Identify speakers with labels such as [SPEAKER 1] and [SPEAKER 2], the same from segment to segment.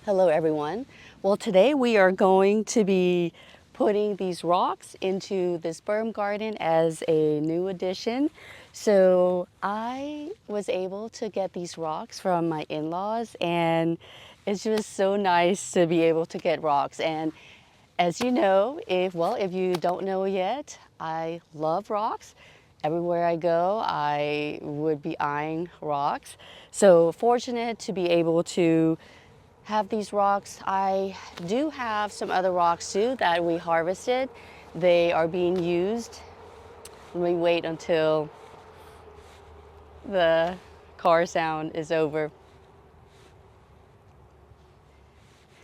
[SPEAKER 1] Hello everyone. Well, today we are going to be putting these rocks into this berm garden as a new addition. So I was able to get these rocks from my in-laws, and it's just so nice to be able to get rocks. And as you know, if you don't know yet, I love rocks. Everywhere I go, I would be eyeing rocks. So fortunate to be able to have these rocks. I do have some other rocks too that we harvested. They are being used. Let me wait until the car sound is over.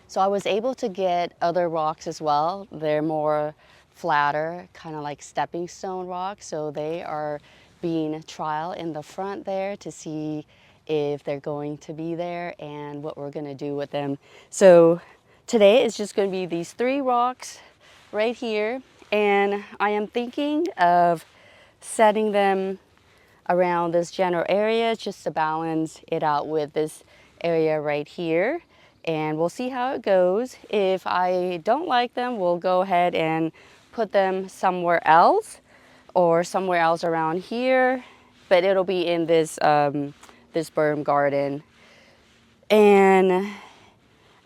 [SPEAKER 1] So I was able to get other rocks as well. They're more flatter, kind of like stepping stone rocks. So they are being trial in the front there to see if they're going to be there and what we're going to do with them. So today is just going to be these three rocks right here. And I am thinking of setting them around this general area just to balance it out with this area right here, and we'll see how it goes. If I don't like them, we'll go ahead and put them somewhere else or somewhere else around here, but it'll be in this this berm garden. And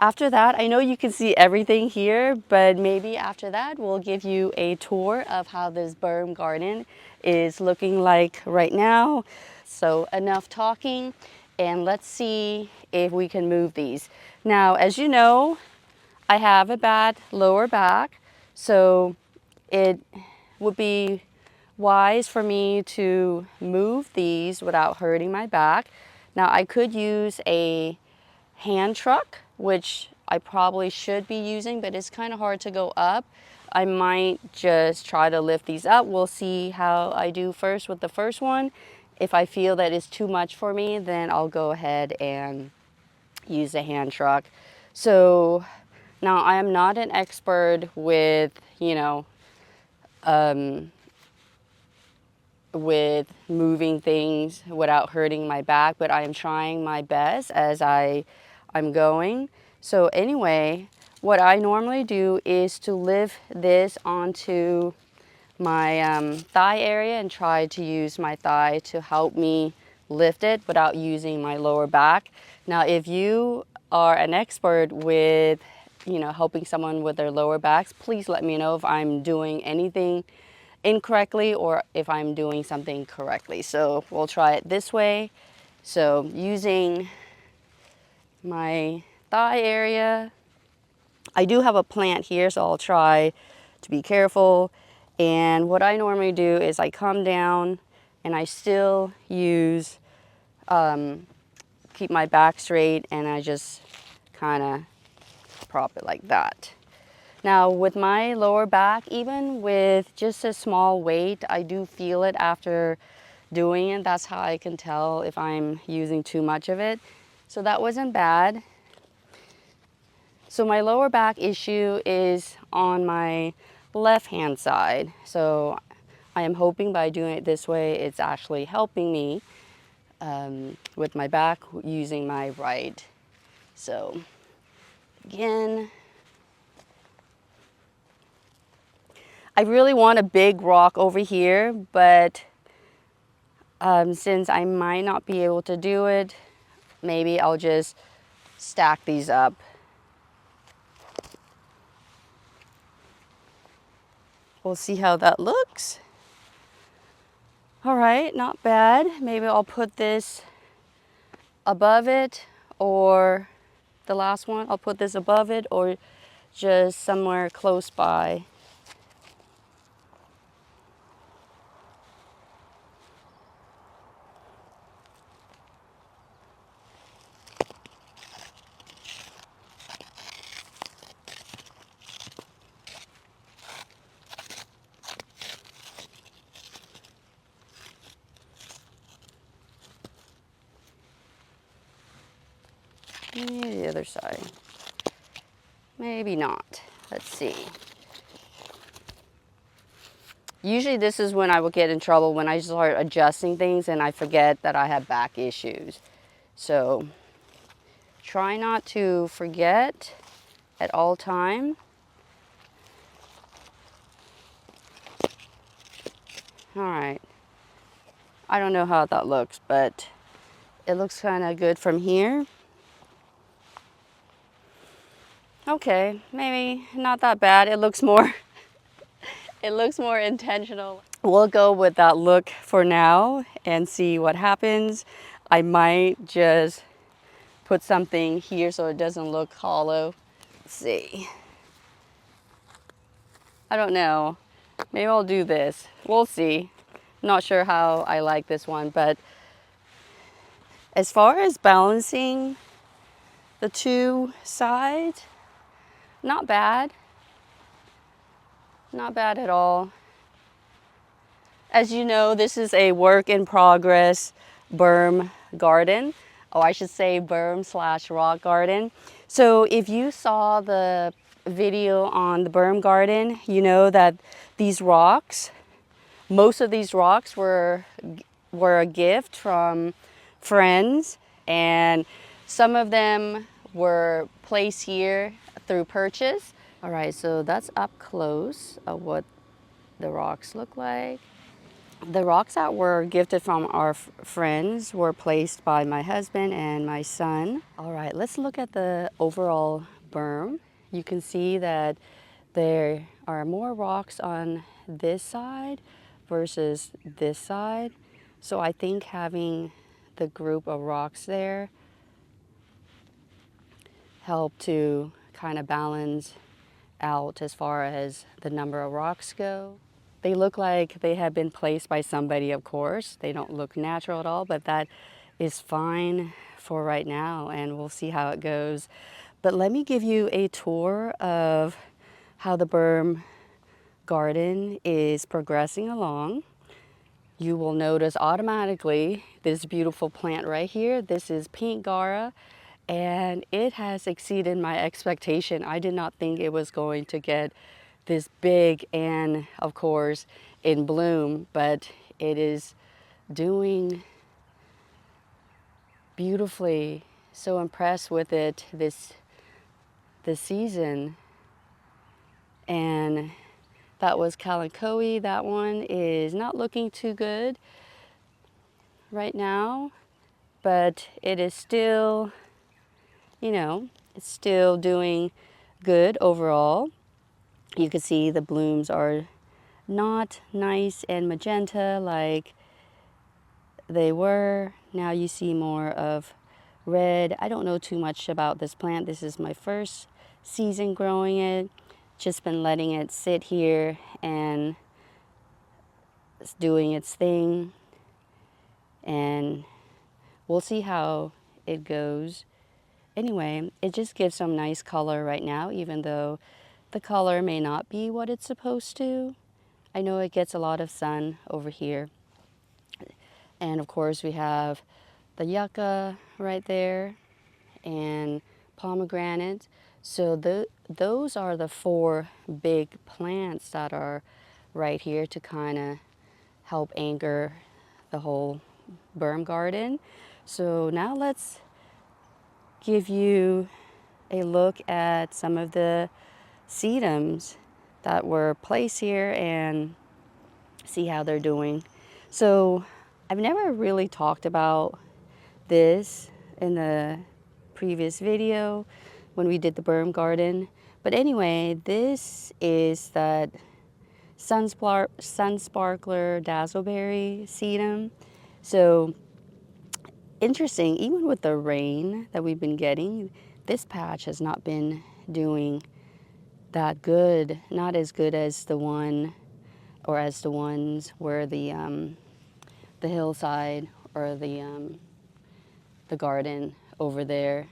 [SPEAKER 1] after that, I know you can see everything here, but maybe after that, we'll give you a tour of how this berm garden is looking like right now. So enough talking, and let's see if we can move these. Now, as you know, I have a bad lower back, so it would be wise for me to move these without hurting my back. Now, I could use a hand truck, which I probably should be using, but it's kind of hard to go up. I might just try to lift these up. We'll see how I do first with the first one. If I feel that it's too much for me, then I'll go ahead and use a hand truck. So now I am not an expert with, with moving things without hurting my back, but I am trying my best as I'm going. So anyway, what I normally do is to lift this onto my thigh area and try to use my thigh to help me lift it without using my lower back. Now, if you are an expert with, helping someone with their lower backs, please let me know if I'm doing anything incorrectly or if I'm doing something correctly. So we'll try it this way. So using my thigh area, I do have a plant here, so I'll try to be careful. And what I normally do is I come down and I still use, keep my back straight, and I just kind of prop it like that. Now with my lower back, even with just a small weight, I do feel it after doing it. That's how I can tell if I'm using too much of it. So that wasn't bad. So my lower back issue is on my left hand side. So I am hoping by doing it this way, it's actually helping me with my back using my right. So again, I really want a big rock over here, but since I might not be able to do it, maybe I'll just stack these up. We'll see how that looks. All right, not bad. Maybe I'll put this above it, or the last one, I'll put this above it or just somewhere close by. Maybe the other side. Maybe not. Let's see. Usually this is when I will get in trouble, when I start adjusting things and I forget that I have back issues. So Try not to forget at all time. All right. I don't know how that looks, but it looks kind of good from here. Okay, maybe not that bad. It looks more it looks more intentional. We'll go with that look for now and see what happens. I might just put something here so it doesn't look hollow. Let's see. I don't know. Maybe I'll do this. We'll see. Not sure how I like this one, but as far as balancing the two sides, not bad. Not bad at all. As you know, this is a work in progress berm garden. Oh, I should say berm/rock garden. So if you saw the video on the berm garden, you know that these rocks, most of these rocks were a gift from friends, and some of them were placed here through purchase. All right, so that's up close of what the rocks look like. The rocks that were gifted from our friends were placed by my husband and my son. All right, let's look at the overall berm. You can see that there are more rocks on this side versus this side. So I think having the group of rocks there helped to kind of balance out as far as the number of rocks go. They look like they have been placed by somebody, of course. They don't look natural at all, but that is fine for right now, and we'll see how it goes. But let me give you a tour of how the berm garden is progressing along. You will notice automatically this beautiful plant right here. This is pink Gara, and it has exceeded my expectation. I did not think it was going to get this big and, of course, in bloom, but it is doing beautifully. So impressed with it this season. And that was Kalanchoe. That one is not looking too good right now, but it is still, you know, it's still doing good overall. You can see the blooms are not nice and magenta like they were. Now you see more of red. I don't know too much about this plant. This is my first season growing it. Just been letting it sit here and it's doing its thing. And we'll see how it goes. Anyway, it just gives some nice color right now, even though the color may not be what it's supposed to. I know it gets a lot of sun over here. And of course we have the yucca right there and pomegranate. So those are the four big plants that are right here to kind of help anchor the whole berm garden. So now let's give you a look at some of the sedums that were placed here and see how they're doing. So I've never really talked about this in the previous video when we did the berm garden. But anyway, this is that Sunsparkler Dazzleberry sedum. So interesting, even with the rain that we've been getting, this patch has not been doing that good. Not as good as the one or as the ones where the hillside or the garden over there.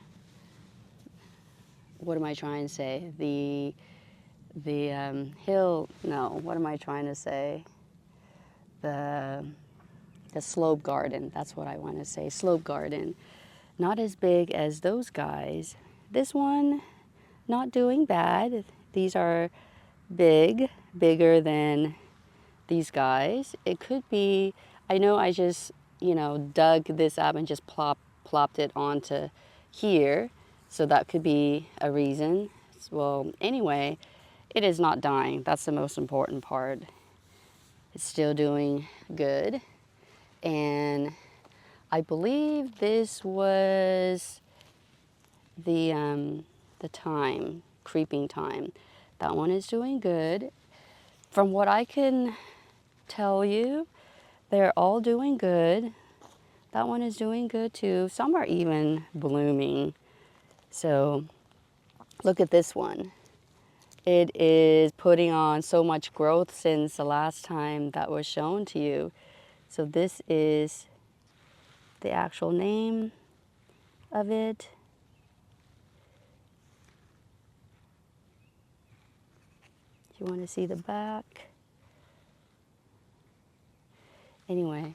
[SPEAKER 1] What am I trying to say? The hill, no, what am I trying to say? The slope garden, that's what I want to say, slope garden. Not as big as those guys. This one, not doing bad. These are bigger than these guys. It could be, I know I just, dug this up and just plopped it onto here. So that could be a reason. Well, anyway, it is not dying. That's the most important part. It's still doing good. And I believe this was the time, creeping time. That one is doing good. From what I can tell you, they're all doing good. That one is doing good too. Some are even blooming. So look at this one. It is putting on so much growth since the last time that was shown to you. So this is the actual name of it. You want to see the back? Anyway,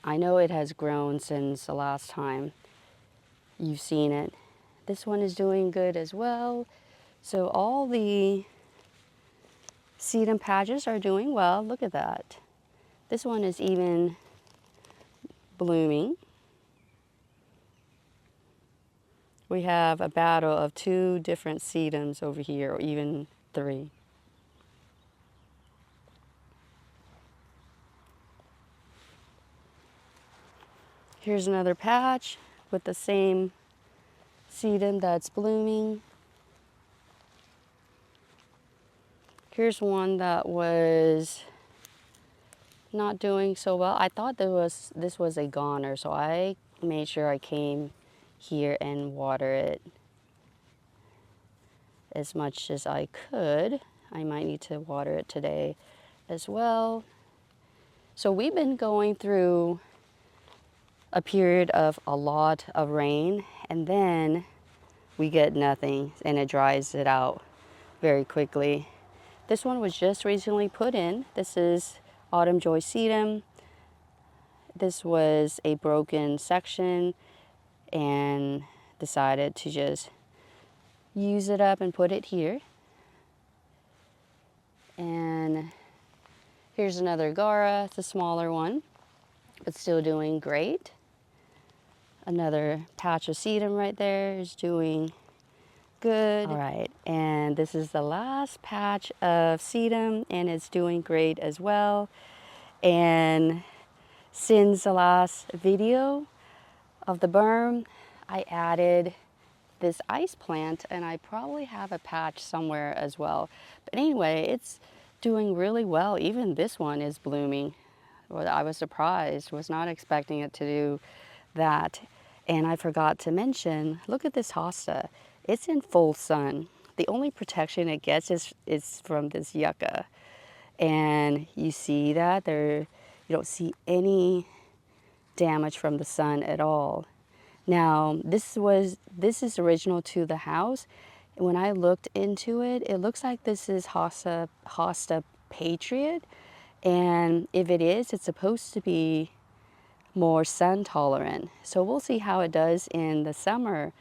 [SPEAKER 1] I know it has grown since the last time you've seen it. This one is doing good as well. So all the sedum patches are doing well. Look at that. This one is even blooming. We have a battle of 2 different sedums over here, or even 3. Here's another patch with the same sedum that's blooming. Here's one that was not doing so well. I thought this was a goner, so I made sure I came here and water it as much as I could. I might need to water it today as well. So we've been going through a period of a lot of rain, and then we get nothing and it dries it out very quickly. This one was just recently put in. This is Autumn Joy sedum. This was a broken section and decided to just use it up and put it here. And here's another Gara. It's a smaller one, but still doing great. Another patch of sedum right there is doing good. All right, and this is the last patch of sedum, and it's doing great as well. And since the last video of the berm, I added this ice plant, and I probably have a patch somewhere as well. But anyway, it's doing really well. Even this one is blooming. Well, I was surprised, was not expecting it to do that. And I forgot to mention, look at this hosta. It's in full sun. The only protection it gets is from this yucca. And you see that you don't see any damage from the sun at all. Now, this is original to the house. When I looked into it, it looks like this is Hosta Patriot. And if it is, it's supposed to be more sun tolerant. So we'll see how it does in the summer.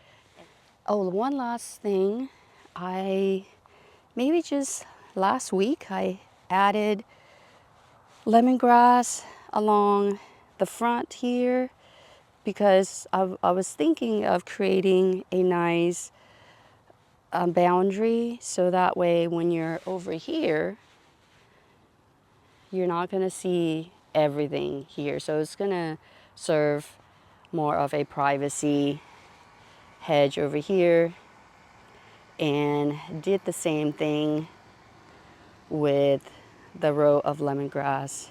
[SPEAKER 1] Oh, one last thing. Maybe just last week, I added lemongrass along the front here because I was thinking of creating a nice boundary, so that way when you're over here, you're not gonna see everything here. So it's gonna serve more of a privacy hedge over here, and did the same thing with the row of lemongrass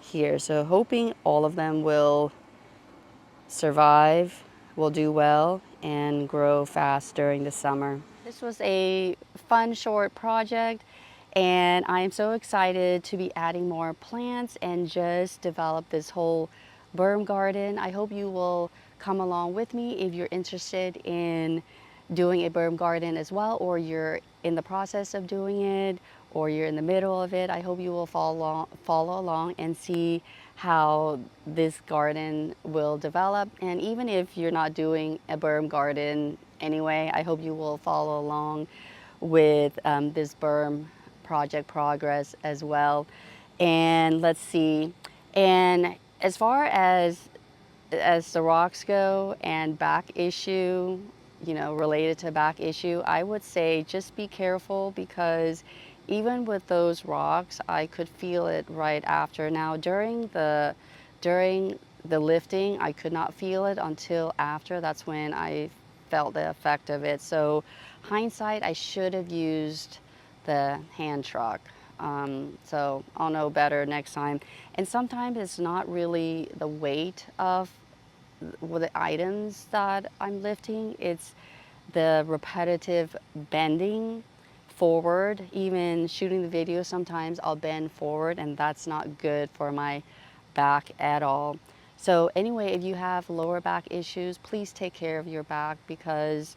[SPEAKER 1] here. So hoping all of them will survive, will do well, and grow fast during the summer. This was a fun short project, and I am so excited to be adding more plants and just develop this whole berm garden. I hope you will come along with me if you're interested in doing a berm garden as well, or you're in the process of doing it, or you're in the middle of it. I hope you will follow along and see how this garden will develop. And even if you're not doing a berm garden anyway, I hope you will follow along with this berm project progress as well. And let's see. And as far as as the rocks go and back issue, related to back issue, I would say just be careful because even with those rocks, I could feel it right after. Now during the lifting, I could not feel it until after. That's when I felt the effect of it. So hindsight, I should have used the hand truck. So I'll know better next time. And sometimes it's not really the weight of the items that I'm lifting, it's the repetitive bending forward. Even shooting the video, sometimes I'll bend forward, and that's not good for my back at all. So anyway, if you have lower back issues, please take care of your back because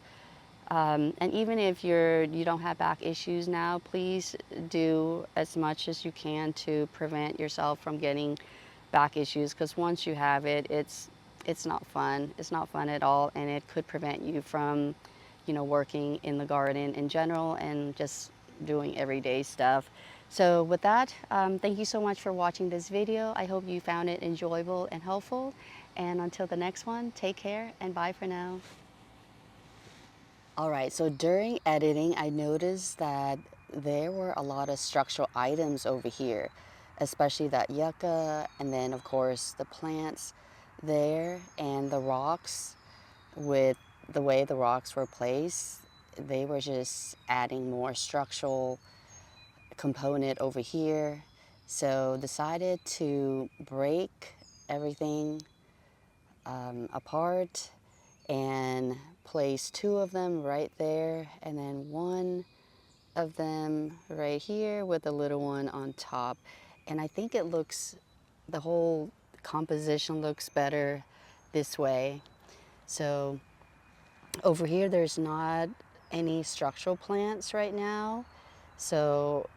[SPEAKER 1] and even if you don't have back issues now, please do as much as you can to prevent yourself from getting back issues, because once you have it, it's not fun. It's not fun at all, and it could prevent you from, working in the garden in general and just doing everyday stuff. So with that, thank you so much for watching this video. I hope you found it enjoyable and helpful. And until the next one, take care and bye for now. All right, so during editing, I noticed that there were a lot of structural items over here, especially that yucca, and then of course the plants there and the rocks. With the way the rocks were placed, they were just adding more structural component over here. So decided to break everything apart and place two of them right there, and then one of them right here with a little one on top. And I think it looks, the whole composition looks better this way. So over here there's not any structural plants right now, so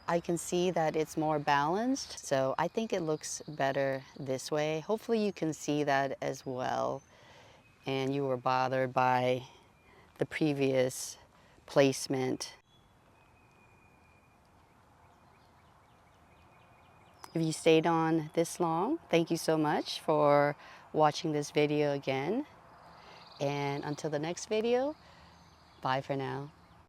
[SPEAKER 1] I can see that it's more balanced. So I think it looks better this way. Hopefully you can see that as well, and you were bothered by the previous placement. If you stayed on this long, thank you so much for watching this video again. And until the next video, bye for now.